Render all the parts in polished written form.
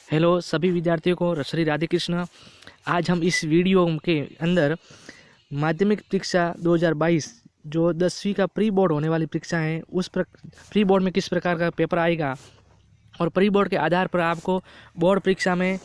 Hello सभी विद्यार्थियों को श्री राधे कृष्ण। आज हम इस वीडियो के अंदर माध्यमिक परीक्षा 2022 जो 10वीं का प्री बोर्ड होने वाली परीक्षा है उस प्री बोर्ड में किस प्रकार का पेपर आएगा और प्री बोर्ड के आधार पर आपको बोर्ड परीक्षा में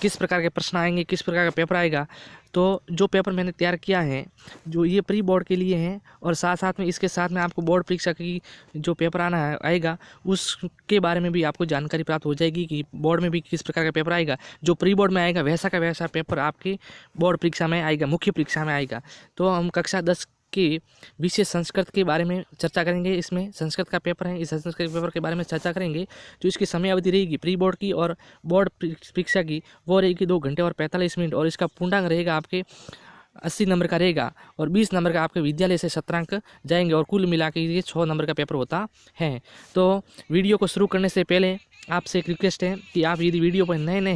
किस प्रकार के प्रश्न आएंगे, किस प्रकार का पेपर आएगा। तो जो पेपर मैंने तैयार किया है जो ये प्री बोर्ड के लिए है और साथ साथ में इसके साथ में आपको बोर्ड परीक्षा की जो पेपर आएगा उसके बारे में भी आपको जानकारी प्राप्त हो जाएगी कि बोर्ड में भी किस प्रकार का पेपर आएगा। जो प्री बोर्ड में आएगा वैसा का वैसा पेपर आपकी बोर्ड परीक्षा में आएगा, मुख्य परीक्षा में आएगा। तो हम कक्षा 10 के विषय संस्कृत के बारे में चर्चा करेंगे। इसमें संस्कृत का पेपर है, इस संस्कृत के पेपर के बारे में चर्चा करेंगे। जो इसकी समय अवधि रहेगी प्री बोर्ड की और बोर्ड परीक्षा की वो रहेगी 2 घंटे और 45 मिनट और इसका पूर्णांक रहेगा आपके 80 नंबर का रहेगा और 20 नंबर का आपके विद्यालय से 17 अंक जाएंगे और कुल मिला के ये 6 नंबर का पेपर होता है। तो वीडियो को शुरू करने से पहले आपसे एक रिक्वेस्ट है कि आप यदि वीडियो पर नए नए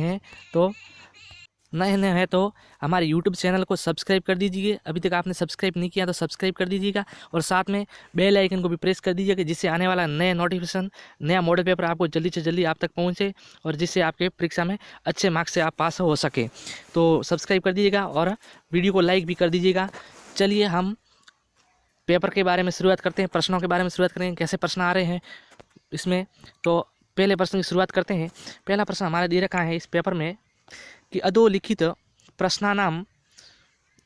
हैं तो हमारे YouTube चैनल को सब्सक्राइब कर दीजिए। अभी तक आपने सब्सक्राइब नहीं किया तो सब्सक्राइब कर दीजिएगा और साथ में बेल आइकन को भी प्रेस कर दीजिएगा जिससे आने वाला नया नोटिफिकेशन, नया मॉडल पेपर आपको जल्दी से जल्दी आप तक पहुंचे और जिससे आपके परीक्षा में अच्छे मार्क्स से आप पास हो सके। तो सब्सक्राइब कर दीजिएगा और वीडियो को लाइक भी कर दीजिएगा। चलिए हम पेपर के बारे में शुरुआत करते हैं, प्रश्नों के बारे में शुरुआत करेंगे, कैसे प्रश्न आ रहे हैं इसमें। तो पहले प्रश्न की शुरुआत करते हैं। पहला प्रश्न हमारा दे रखा है इस पेपर में कि अधोलिखित प्रश्नानाम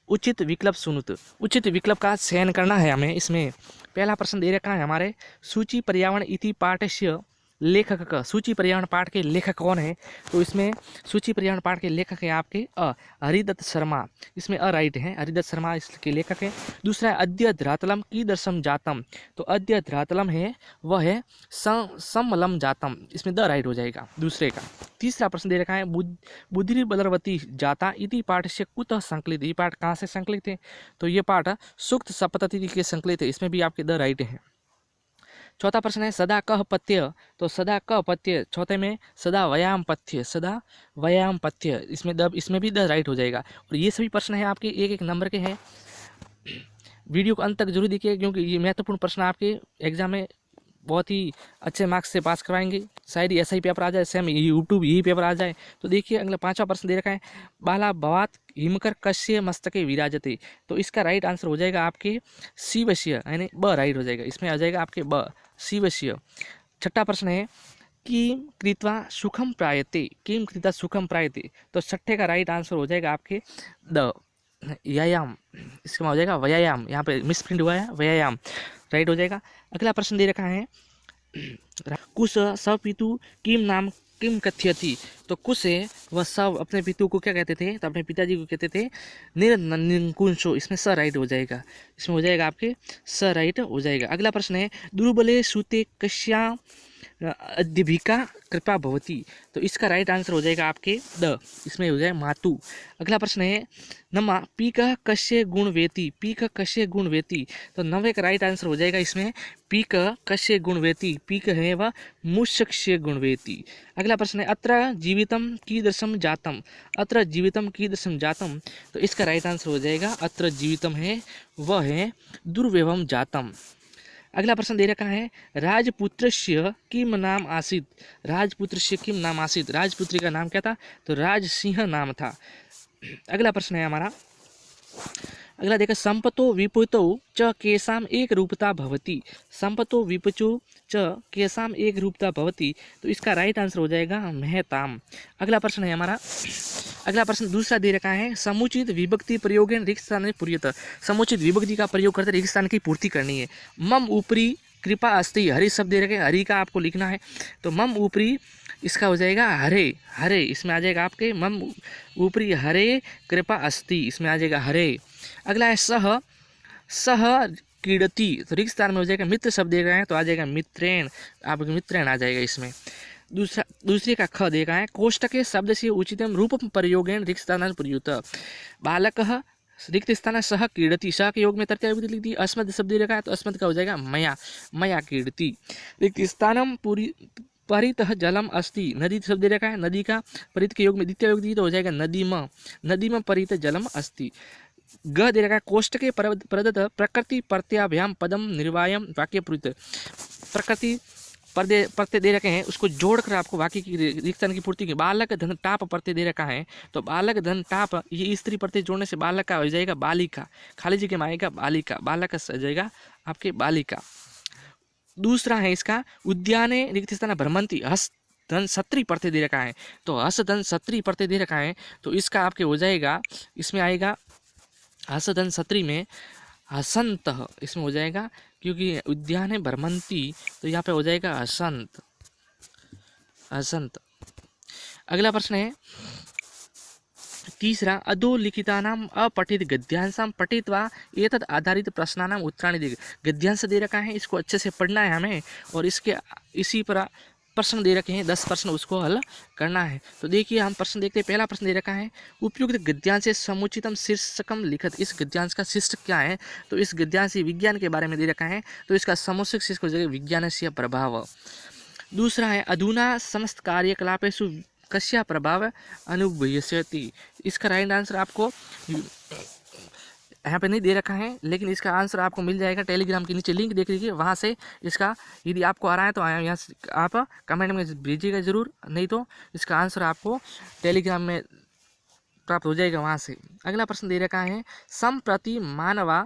उचित विकल्प चुनुत। उचित विकल्प का चयन करना है हमें। इसमें पहला प्रश्न दे रखा है हमारे सूची पर्यावरण इति पाठस्य लेखक का। सूची पर्यावरण पाठ के लेखक कौन है? तो इसमें सूची पर्यावरण पाठ के लेखक है आपके हरिदत्त शर्मा। इसमें राइट है, हरिदत्त शर्मा इसके लेखक है। दूसरा है अद्य धरातलम कीदृशम जातम। तो अद्य धरातलम है वह है समलम जातम। इसमें द राइट हो जाएगा दूसरे का। तीसरा प्रश्न दे रखा है बुद्धि बलवती जाता इति पाठ से कुतः संकलित। ये पाठ कहाँ से संकलित है? तो ये पाठ सूक्त सप्तति के संकलित है। इसमें भी आपके द राइट है। चौथा प्रश्न है सदा कह पथ्य। तो सदा कह पथ्य चौथे में सदा व्यायाम पथ्य, सदा व्यायाम पथ्य। इसमें भी द राइट हो जाएगा। और ये सभी प्रश्न है आपके एक एक नंबर के हैं। वीडियो को अंत तक जरूर देखिए क्योंकि ये महत्वपूर्ण प्रश्न आपके एग्जाम में बहुत ही अच्छे मार्क्स से पास करवाएंगे। शायद ऐसा ही पेपर आ जाए, सेम यूट्यूब यही पेपर आ जाए। तो देखिए अगला पांचवा प्रश्न दे रखा है बाला भवात हिमकर कश्य मस्तके विराजते। तो इसका राइट आंसर हो जाएगा आपके शिवस्य, यानी ब राइट हो जाएगा। इसमें आ जाएगा आपके ब शिवस्य। छठा प्रश्न है किम कृत्वा सुखम प्रायते। किम कृत्वा सुखम प्रायते। तो छठे का राइट आंसर हो जाएगा आपके द व्यायाम। इसका हो जाएगा व्यायाम, यहाँ पे मिसप्रिंट हुआ है, व्यायाम राइट हो जाएगा। अगला प्रश्न दे रखा है कुश सपितु किम नाम किम कथ्यति। तो कुश है वह सब अपने पितु को क्या कहते थे? तो अपने पिताजी को कहते थे निरंकुशो। इसमें स राइट हो जाएगा। इसमें हो जाएगा आपके स राइट हो जाएगा। अगला प्रश्न है दुर्बले सूते कश्या अद्यभिका कृपा भवती। तो इसका राइट आंसर हो जाएगा आपके द। इसमें हो जाएगा मातु। अगला प्रश्न है नमा पीक कश्य गुण वेति। पीक कश्य गुण वेति। तो नवे का राइट आंसर हो जाएगा इसमें पीक कश्य गुण वेति। पीक है वह मुष्य गुण वेति। अगला प्रश्न है अत्र जीवितम कीदृशम जातम। अत्र जीवितम कीदृशम जातम। तो इसका राइट आंसर हो जाएगा अत्र जीवितम है वह है दुर्व्यवम जातम। अगला प्रश्न दे रखा है राजपुत्रस्य किम नाम आसीत। राजपुत्रस्य किम नाम आसीत। राजपुत्री का नाम क्या था? तो राज सिंह नाम था। अगला प्रश्न है हमारा, अगला देखा संपतो विपुतो च केसाम एक रूपता भवती। संपतो विपुचो च केसाम एक रूपता भवती। तो इसका राइट आंसर हो जाएगा मेहताम। अगला प्रश्न है हमारा, अगला प्रश्न दूसरा दे रखा है समुचित विभक्ति प्रयोग रिक्त स्थान पूर्यत। समुचित विभक्ति का प्रयोग करते रिक्त स्थान की पूर्ति करनी है। मम ऊपरी कृपा अस्ति। हरि शब्द दे रखे, हरि का आपको लिखना है। तो मम ऊपरी इसका हो जाएगा हरे। हरे इसमें आ जाएगा आपके मम ऊपरी हरे कृपा अस्ति। इसमें आ जाएगा हरे। अगला है सह सह क्रीडति। तो रिक्त स्थान में हो जाएगा मित्र शब्द दे रहे हैं तो आ जाएगा मित्रेण। आपके मित्रेण आ जाएगा इसमें। दूसरे का ख देखा है कोष्टके शब्द से उचितम रूप प्रयोगेन रिक्त स्थान प्रयुक्त। बालक रिक्त स्थान सह क्रीडति। सह के योग में तृतीया विभक्ति लिख दी। अस्मद शब्द रखा है तो अस्मद का हो जाएगा मया, मया क्रीडति। रिक्त स्थानम पूरी परितः जलम अस्ति। नदी शब्द रखा है, नदी का परित के योग में द्वितीय विभक्ति तो हो जाएगा नदीम, नदीम परित जलम अस्ति। ग दे रखा है कोष्टके प्रदत्त प्रकृति प्रत्याभ्याम पदम निर्वायम वाक्य प्रयुक्त। प्रकृति प्रत्यय दे रखे हैं, उसको जोड़कर आपको बाकी की रिक्त स्थान की पूर्ति की। बालक धन टाप प्रत्यय दे रखा है, तो बालक धन टाप ये स्त्री प्रत्यय जोड़ने से बालक का हो जाएगा बालिका, खाली जगह में आएगा बालिका, बालक का हो जाएगा आपके बालिका। दूसरा है इसका उद्याने रिक्त स्थान भ्रमंती हस धन सत्री प्रत्यय दे रखा है, तो हस धन सत्री प्रत्यय दे रखा है, तो इसका आपके हो जाएगा, इसमें आएगा हस धन सत्री में हसंत, इसमें हो जाएगा, क्योंकि उद्यान है भ्रमंती, तो यहाँ पे हो जाएगा हसंत, हसंत। अगला प्रश्न है तीसरा, अधोलिखितानाम अपठित गद्यांशाम पठित्वा एतद आधारित प्रश्नानाम उत्तराणि दे। गद्यांश दे रखा है, इसको अच्छे से पढ़ना है हमें, और इसके इसी पर प्रश्न दे रखे हैं 10 प्रश्न, उसको हल करना है। तो देखिए हम प्रश्न देखते हैं। पहला प्रश्न दे रखा है उपयुक्त गद्यांश से समुचितम शीर्षकम लिखत। इस गद्यांश का शीर्षक क्या है, तो इस गद्यांश विज्ञान के बारे में दे रखा है, तो इसका समुचित शीर्षक हो जाएगा विज्ञान से प्रभाव। दूसरा है अधुना समस्त कार्यकलापेषु कस्या प्रभाव अनुभूयते। इसका राइट आंसर आपको यहाँ पे नहीं दे रखा है, लेकिन इसका आंसर आपको मिल जाएगा टेलीग्राम के नीचे लिंक देख लीजिए, वहाँ से इसका यदि आपको आ रहा है तो यहाँ से आप कमेंट में भेजिएगा ज़रूर, नहीं तो इसका आंसर आपको टेलीग्राम में प्राप्त हो जाएगा वहाँ से। अगला प्रश्न दे रखा है संप्रति मानवा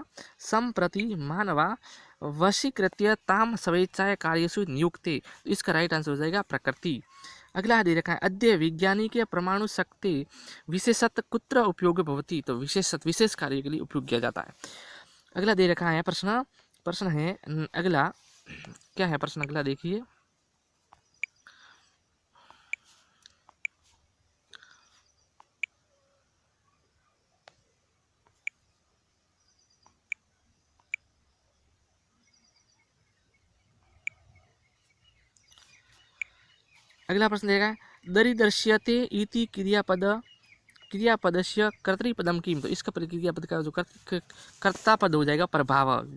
वशीकृत्य ताम स्वेच्छाय कार्यसु नियुक्ते। तो इसका राइट आंसर हो जाएगा प्रकृति। अगला दे रखा है अद्य वैज्ञानिक परमाणु शक्ति विशेषत कुत्र उपयोग भवति। तो विशेष कार्य के लिए उपयोग किया जाता है। अगला दे रखा है प्रश्न है अगला क्या है प्रश्न, अगला देखिए अगला प्रश्न देगा दरिदर्श्यते इति क्रियापदस्य कर्तृपदम किम। तो इसका क्रियापद का जो कर्ता पद हो जाएगा प्रभाव।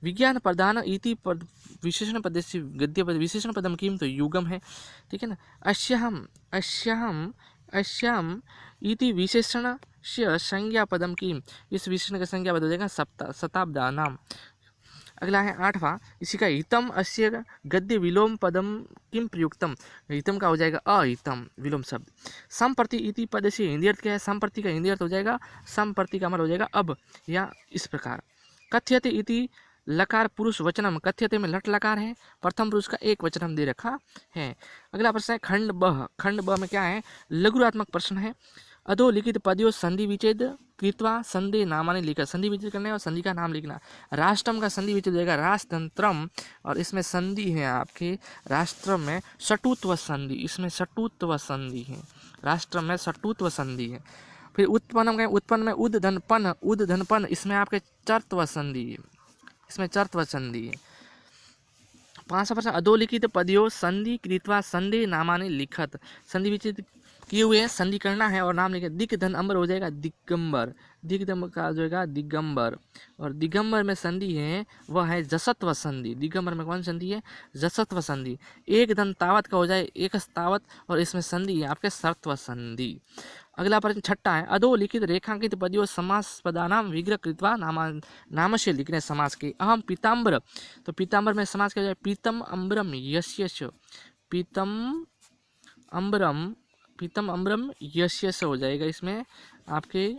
विज्ञान प्रधान इति पद विशेषण पद से गद्य पद विशेषण पदम किम, तो युगम है, ठीक है ना। अश्याम इति विशेषण से संज्ञा पदम किम। इस विशेषण का संज्ञा पद हो जाएगा शताब्दा नाम। अगला है 8वां, इसी का हितम अस्य गद्य विलोम पदम किम प्रयुक्तम। हितम का हो जाएगा अहितम विलोम शब्द। संप्रति इति पद से हिंदी अर्थ क्या है, संप्रति का हिंदी अर्थ हो जाएगा संप्रति का मतलब हो जाएगा अब, या इस प्रकार। कथ्यते इति लकार पुरुष वचनम, कथ्यते में लट लकार है, प्रथम पुरुष का एक वचनम दे रखा है। अगला प्रश्न है खंड ब में क्या है, लघुरात्मक प्रश्न है। अधोलिखित पदयों संधि विच्छेद कृत्वा संधि नामानि लिखा। संधि विच्छेद करना है और संधि का नाम लिखना। राष्ट्रम का संधि विच्छेद हो जाएगा राष्ट्रतंत्रम, और इसमें संधि है आपके राष्ट्र में सटुत्व संधि, इसमें सटुत्व संधि है, राष्ट्र में सटुत्व संधि है। फिर उत्पन्नम का उत्पन्न में उद्धनपन, इसमें आपके चर्त्व संधि है, इसमें चर्त्व संधि है। 5वां प्रश्न अधोलिखित पदयों संधि कृत्वा संधि नामानि लिखत। संधि विच्छेद किए हुए हैं, संधि करना है और नाम लिखे। दिग्धन अम्बर हो जाएगा दिगंबर, दिग्धम का जो है दिगंबर, और दिगंबर में संधि है वह है जसत्व संधि। दिगंबर में कौन संधि है, जसत्व संधि। एक धन तावत का हो जाए एक तावत, और इसमें संधि है आपके सर्त्व संधि। अगला प्रश्न 6 है अधोलिखित रेखांकित पदयों समास पदानाम विग्रह कृत्वा नाम से लिखने समास के। अहम पीताम्बर, तो पीताम्बर में समास क्या हो जाए पीतम अम्बरम यस्य, पीतम अम्बरम यस्य हो जाएगा, इसमें आपके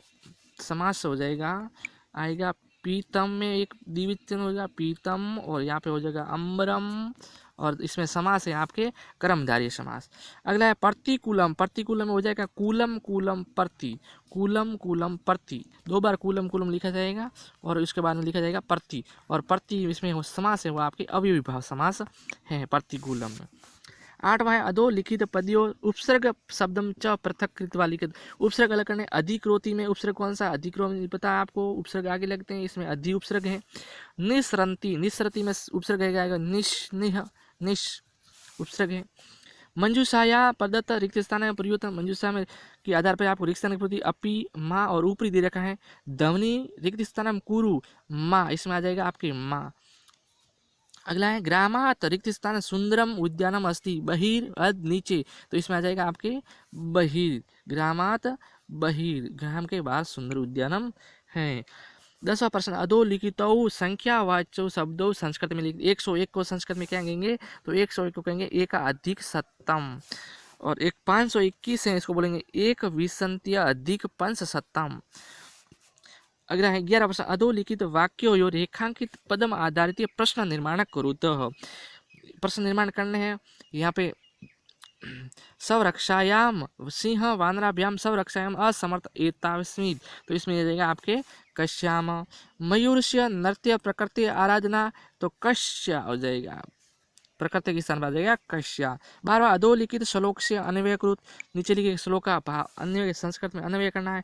समास हो जाएगा आएगा पीतम में एक द्विवचन हो जाएगा पीतम, और यहाँ पे हो जाएगा अम्बरम, और इसमें समास है आपके कर्मधारय समास। अगला है प्रतिकूलम, प्रतिकूलम में हो जाएगा कूलम प्रति, कूलम प्रति, 2 बार कूलम लिखा जाएगा, और उसके बाद में लिखा जाएगा प्रति, और प्रति इसमें समास है वो आपके अवयवी भाव समास है प्रतिकूलम में। 8वां है अधोलिखित पदयों उपसर्ग शब्दम च पृथक कृत्वा लिखित। उपसर्ग अलग करने अधिक्रोति में उपसर्ग कौन सा, अधिक्रोति पता है आपको, उपसर्ग आगे लगते हैं, इसमें अधि उपसर्ग है। निस्रंती में उपसर्ग आएगा निश उपसर्ग है। मंजूषाया प्रदत्त रिक्त स्थान में परिवर्तन, मंजूषा में के आधार पर आपको रिक्त स्थान की प्रति अपी माँ और ऊपरी दे रखा है। ध्वनि रिक्त स्थान में कुरु माँ, इसमें आ जाएगा आपकी माँ। अगला है ग्रामात रिक्त स्थान सुंदरम उद्यानम अस्ति बहिर अद नीचे, तो इसमें आ जाएगा आपके बहिर, ग्रामात बहिर, ग्राम के बाहर सुंदर उद्यानम है। 10वां प्रश्न, अधोलिखितौ संख्यावाचौ शब्दों संस्कृत में लिख। 101 को संस्कृत में क्या कहेंगे, तो 101 को कहेंगे एक अधिक सत्तम। और एक 521 है, इसको बोलेंगे एक विसंत्य अधिक पंच सत्तम। अगला है 11वां प्रश्न, अधोलिखित वाक्यों रेखांकित पदम आधारित प्रश्न निर्माण करुतः। प्रश्न निर्माण करने हैं यहाँ पे। स्वरक्षायाम सिंह वानराभ्याम स्वरक्षायाम असमर्थ एतावस्मित्, तो इसमें आ जाएगा आपके कश्याम। मयूरस्य नृत्य प्रकृति आराधना, तो कश्य हो जाएगा, प्रकृति के स्थान पर आ जाएगा कश्या। 12वां, अधोलिखित श्लोक से अन्वय कृत, नीचे लिखे श्लोक का भाव अन्वय संस्कृत में अन्वय करना है।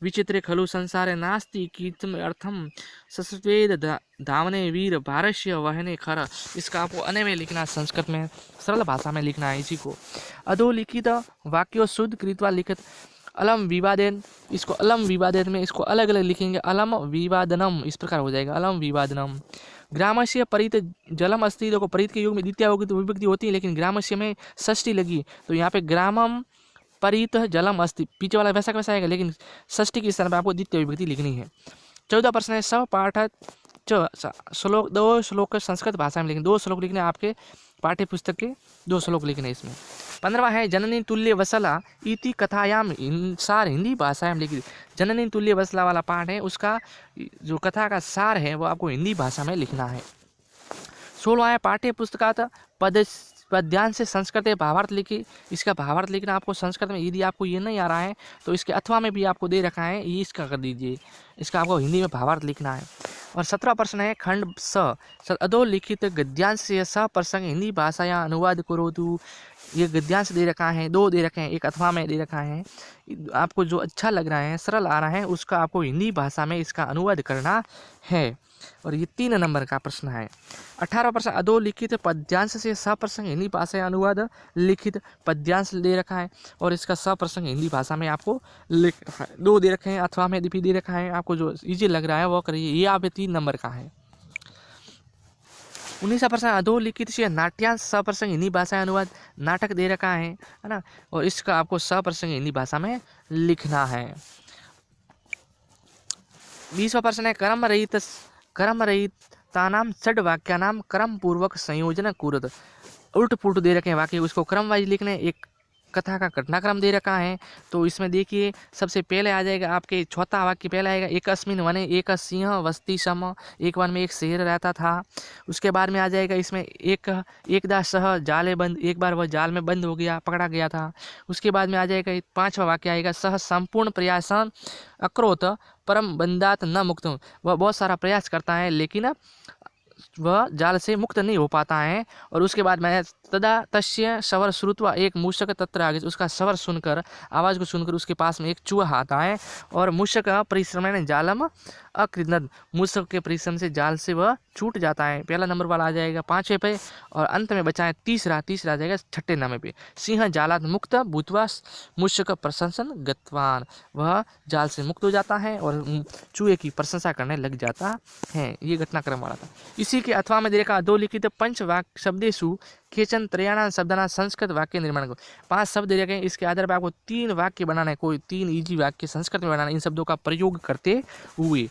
विचित्रे खलु संसारे नास्ति कीर्तम अर्थम सस्वेद धावने वीर भारस्य वहने खर, इसका आपको अन्वय लिखना है, संस्कृत में सरल भाषा में लिखना है इसी को। अधोलिखित वाक्यों शुद्ध कृत्वा लिखित अलम विवादेन, इसको अलम विवादेन में इसको अलग अलग लिखेंगे, अलम विवादनम इस प्रकार हो जाएगा, अलम विवादनम। ग्रामस्य परित जलम अस्ति, देखो परित के युग में द्वितीय विभक्ति होती है, लेकिन ग्रामस्य में षष्ठी लगी, तो यहाँ पे ग्रामम परित जलम अस्ति, पीछे वाला वैसा का वैसा आएगा, लेकिन षष्ठी के स्थान पर आपको द्वितीय विभक्ति लिखनी है। 14 प्रश्न है, सब पाठ श्लोक, 2 श्लोक संस्कृत भाषा में लिखने, 2 श्लोक लिखने आपके पाठ्य पुस्तक के 2 श्लोक लिखने इसमें। 15वां है, जननी तुल्य वसला इति कथायाम सार हिंदी भाषा में लिखी। जननी तुल्य वसला वाला पाठ है, उसका जो कथा का सार है वो आपको हिंदी भाषा में लिखना है। 16वां है, पाठ्य पुस्तकात पद्यांश से संस्कृत भावार्थ लिखी, इसका भावार्थ लिखना आपको संस्कृत में। यदि आपको ये नहीं आ रहा है तो इसके अथवा में भी आपको दे रखा है, ये इसका कर दीजिए, इसका आपको हिंदी में भावार्थ लिखना है। और 17वां प्रश्न है, खंड स अधोलिखित गद्यांश से स प्रसंग हिंदी भाषा या अनुवाद करो तो, ये गद्यांश दे रखा है, 2 दे रखे हैं, एक अथवा में दे रखा है, आपको जो अच्छा लग रहा है सरल आ रहा है उसका आपको हिंदी भाषा में इसका अनुवाद करना है। और ये 3 नंबर का प्रश्न है। 18वां प्रश्न, अधोलिखित पद्यांश से सप्रसंग हिंदी भाषा या अनुवाद लिखित, पद्यांश दे रखा है और इसका सप्रसंग हिंदी भाषा में आपको लिख रखा है, 2 दे रखे हैं, अथवा में भी दे रखा है, आपको जो इजी लग रहा है वो करिए, ये आप 3 नंबर का है। 19वां प्रश्न, अधोलिखित से नाट्यांश सप्रसंग हिंदी भाषा अनुवाद, नाटक दे रखा है ना, और इसका आपको सप्रसंग हिंदी भाषा में लिखना है। 20वां प्रश्न है, कर्म रहितानाम षड वाक्यानाम क्रम पूर्वक संयोजन कुरुत, उल्ट पुल्ट दे रखे हैं वाक्य, उसको क्रम वाइज लिखने। एक कथा का घटनाक्रम दे रखा है, तो इसमें देखिए सबसे पहले आ जाएगा आपके चौथा वाक्य पहला आएगा, एकस्मिन वने एक सिंह वस्ती सम, एक वन में एक शेर रहता था। उसके बाद में आ जाएगा इसमें एकदा सह जाले बंद, एक बार वह जाल में बंद हो गया, पकड़ा गया था। उसके बाद में आ जाएगा 5वां वाक्य आएगा, सह संपूर्ण प्रयासन अक्रोत परम बंदात न मुक्त, वह बहुत सारा प्रयास करता है लेकिन वह जाल से मुक्त नहीं हो पाता है। और उसके बाद में तदा तस्य शवर श्रुत्वा एक मूषक तत्र आगे, उसका शवर सुनकर, आवाज़ को सुनकर उसके पास में एक चूहा आता है और मूषक परिश्रमेण जालम अकृदनद, मूषक के परिश्रम से जाल से वह छूट जाता है। पहला नंबर वाला आ जाएगा 5वें पे, और अंत में बचा है तीसरा आ जाएगा 6ठे नंबर पे, सिंह जालात मुक्त भूतवा मूषक प्रशंसन गतवान, वह जाल से मुक्त हो जाता है और चूहे की प्रशंसा करने लग जाता है। ये घटनाक्रम वाला था। इसी के अथवा में देखा, अधोलिखित पंच वाक्य शब्देशु केचन त्रयाणां शब्दानां संस्कृत वाक्य निर्माण को, 5 शब्द दे रखे हैं, इसके आधार पर आपको 3 वाक्य बनाना है, कोई 3 इजी वाक्य संस्कृत में बनाना है इन शब्दों का प्रयोग करते हुए।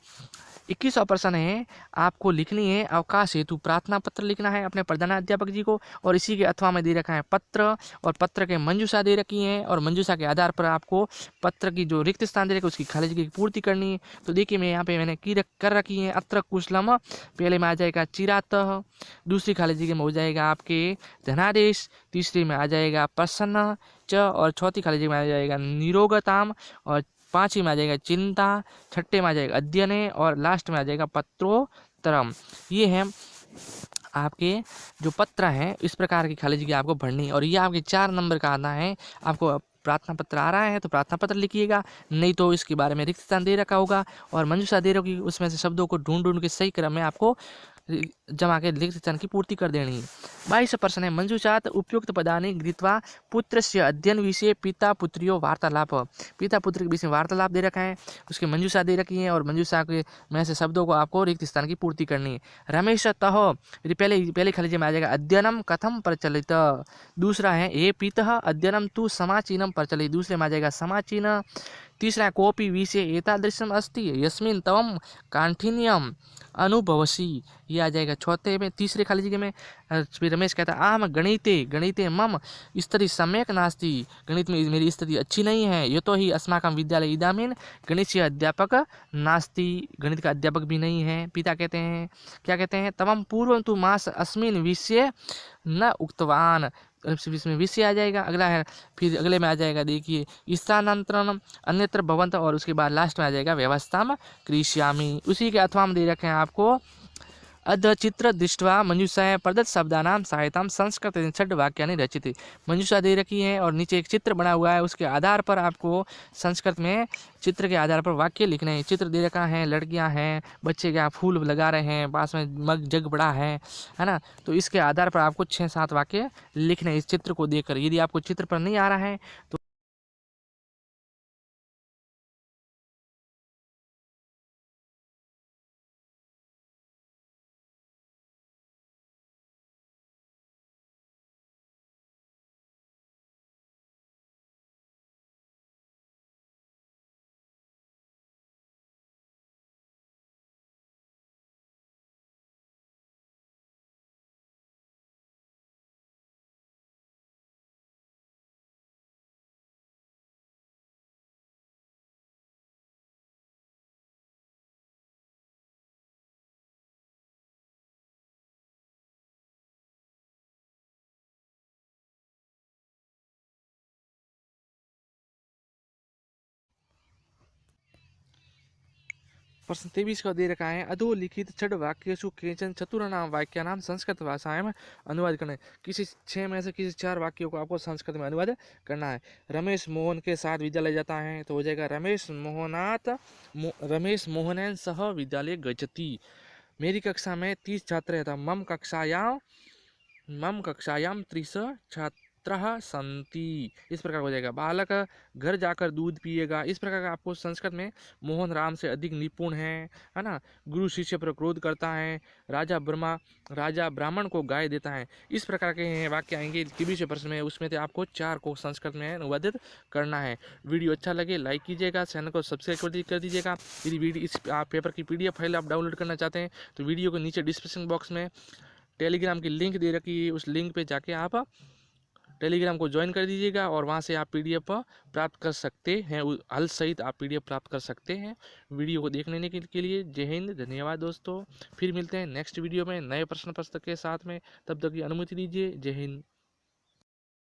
21वां प्रश्न है, आपको लिखनी है अवकाश हेतु प्रार्थना पत्र लिखना है अपने प्रधानाध्यापक जी को, और इसी के अथवा में दे रखा है पत्र, और पत्र के मंजूषा दे रखी है, और मंजूषा के आधार पर आपको पत्र की जो रिक्त स्थान दे रखे उसकी खाली जगह की पूर्ति करनी है। तो देखिए मैं यहाँ पे मैंने कर रखी है अत्र कुशलम, पहले में आ जाएगा चिरातः, दूसरी खाली जगह में हो जाएगा आपके धनादेश, तीसरी में आ जाएगा प्रसन्न च, और चौथी खाली जगह में आ जाएगा निरोगताम, और 5वीं में आ जाएगा चिंता, 6ठे में आ जाएगा अध्ययने, और लास्ट में आ जाएगा पत्रोत्तरम। ये है आपके जो पत्र हैं, इस प्रकार की खाली जगह आपको भरनी है, और ये आपके 4 नंबर का आना है। आपको प्रार्थना पत्र आ रहा है तो प्रार्थना पत्र लिखिएगा, नहीं तो इसके बारे में रिक्त स्थान दे रखा होगा और मंजूषा दे रखी, उसमें से शब्दों को ढूंढ के सही क्रम में आपको जमा के लिखित स्थान की पूर्ति कर देनी। 22 प्रश्न है मंजूषात उपयुक्त पदानि गृहीत्वा पुत्रस्य अध्ययन विषय पिता पुत्रियों वार्तालाप। पिता पुत्र के बीच में वार्तालाप दे रखा है, उसकी मंजूषा दे रखी है और मंजूषा के में से शब्दों को आपको रिक्त स्थान की पूर्ति करनी है। रमेश तह, पहले पहले खलीजे में आ जाएगा अध्ययनम कथम प्रचलित। दूसरा है हे पितः अध्ययनम तु समाचीनम प्रचलित, दूसरे में आ जाएगा समाचीन। तीसरा कोपी विषय एतादृशम अस्ति यस्मिन् तवम काठिन्यम अनुभवसी, ये आ जाएगा चौथे में। तीसरे खाली जगह में फिर रमेश कहता है आम गणिते गणिते मम स्थिति सम्यक नास्ति, गणित में मेरी स्थिति अच्छी नहीं है। ये तो ही अस्माकं विद्यालय इदामीन गणित अध्यापक नास्ति, गणित का अध्यापक भी नहीं है। पिता कहते हैं क्या कहते हैं तवम पूर्व तु मास अस्मिन विषय न उक्तवान, इसमें विषय आ जाएगा। अगला है फिर अगले में आ जाएगा देखिए स्थानांतरण अन्यत्र भवंत, और उसके बाद लास्ट में आ जाएगा व्यवस्था में कृष्यामि। उसी के अथवा में दे रखे हैं आपको अध चित्र दृष्टवा मंजूषा प्रदत्त शब्दानाम सहायता संस्कृत षड वाक्यानि रचित। मंजूषा दे रखी है और नीचे एक चित्र बना हुआ है, उसके आधार पर आपको संस्कृत में चित्र के आधार पर वाक्य लिखने हैं। चित्र दे रखा है, लड़कियां हैं, बच्चे क्या फूल लगा रहे हैं, पास में मग जग बड़ा है ना। तो इसके आधार पर आपको 6-7 वाक्य लिखने हैं इस चित्र को देखकर। यदि आपको चित्र पर नहीं आ रहा है तो प्रश्न 23 का दे रखा है अधोलिखित छड वाक्यसु केचन चतुर्णाम वाक्यानाम संस्कृत भाषा में अनुवाद करना है। किसी 6 में से किसी 4 वाक्यों को आपको संस्कृत में अनुवाद करना है। रमेश मोहन के साथ विद्यालय जाता है तो हो जाएगा रमेश मोहनन सह विद्यालय गच्छति। मेरी कक्षा में 30 छात्र हैं, मम कक्षायाम 30 छात्र संति, इस प्रकार हो जाएगा। बालक घर जाकर दूध पिएगा, इस प्रकार का आपको संस्कृत में मोहन राम से अधिक निपुण है ना। गुरु शिष्य पर क्रोध करता है, राजा ब्राह्मण को गाय देता है। इस प्रकार के वाक्य आएंगे 23 प्रश्न में, उसमें से आपको 4 को संस्कृत में अनुवादित करना है। वीडियो अच्छा लगे लाइक कीजिएगा, चैनल को सब्सक्राइब कर दीजिएगा। यदि वीडियो इस पेपर की PDF फाइल आप डाउनलोड करना चाहते हैं तो वीडियो के नीचे डिस्क्रिप्शन बॉक्स में टेलीग्राम की लिंक दे रखी है, उस लिंक पे जाके आप टेलीग्राम को ज्वाइन कर दीजिएगा और वहाँ से आप PDF प्राप्त कर सकते हैं, हल सहित आप PDF प्राप्त कर सकते हैं। वीडियो को देखने के लिए जय हिंद, धन्यवाद दोस्तों। फिर मिलते हैं नेक्स्ट वीडियो में नए प्रश्न पुस्तक के साथ में, तब तक की अनुमति दीजिए। जय हिंद।